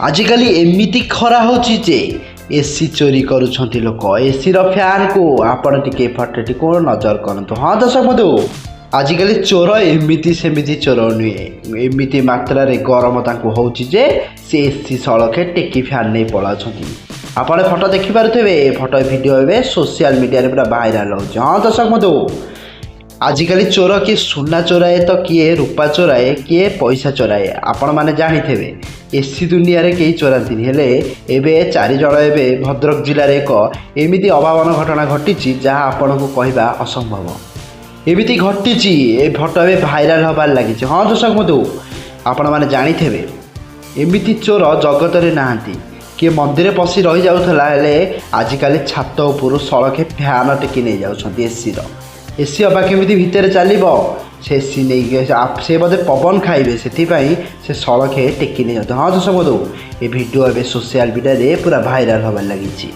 आजिकल एमती खरा होची जे एसी चोरी करुँच लोक एसी फैन को आपण टिके फटोटी को नजर करतु। हाँ दर्शक बंधु, आजिकल चोर एमती सेमती चोर नुहे एमती मात्रा गरम तांको होची जे से एसी सड़के टेकी फैन नहीं पलाउछंती। आपण फटो देखिपे फटो भिडियो ए सोशल मीडिया पूरा भाइराल हो। हाँ दर्शक बंधु, आजिकल चोर किए सुना चोराए तो किए रूपा चोराए किए पैसा चोराए। आपण मैंने जाथे एसी दुनिया रे कई चोराती हेले एबे 4 जण एबे भद्रक जिले एक एमती अभावन घटना घटी जहाँ आपण को कहवा असंभव। एमती घटी ए फटो ए भाइराल हबार लगी। हाँ दर्शक बंधु, आपण मैंने जाथे एमती चोर जगत रे नाहांती। किए मंदिर पशि रही जाऊला आजिकल छात उपरू सड़के फैन टेकी नहीं जाऊँच एसी एसी अबा केमिति भितर चलो से एसी नहीं से बोधे पवन खाइबे से सड़के टेकी नहीं जाते। हाँ दर्शक बंधु, ये भिडियो ए सोशल मीडिया पूरा भाइराल हबार लगी।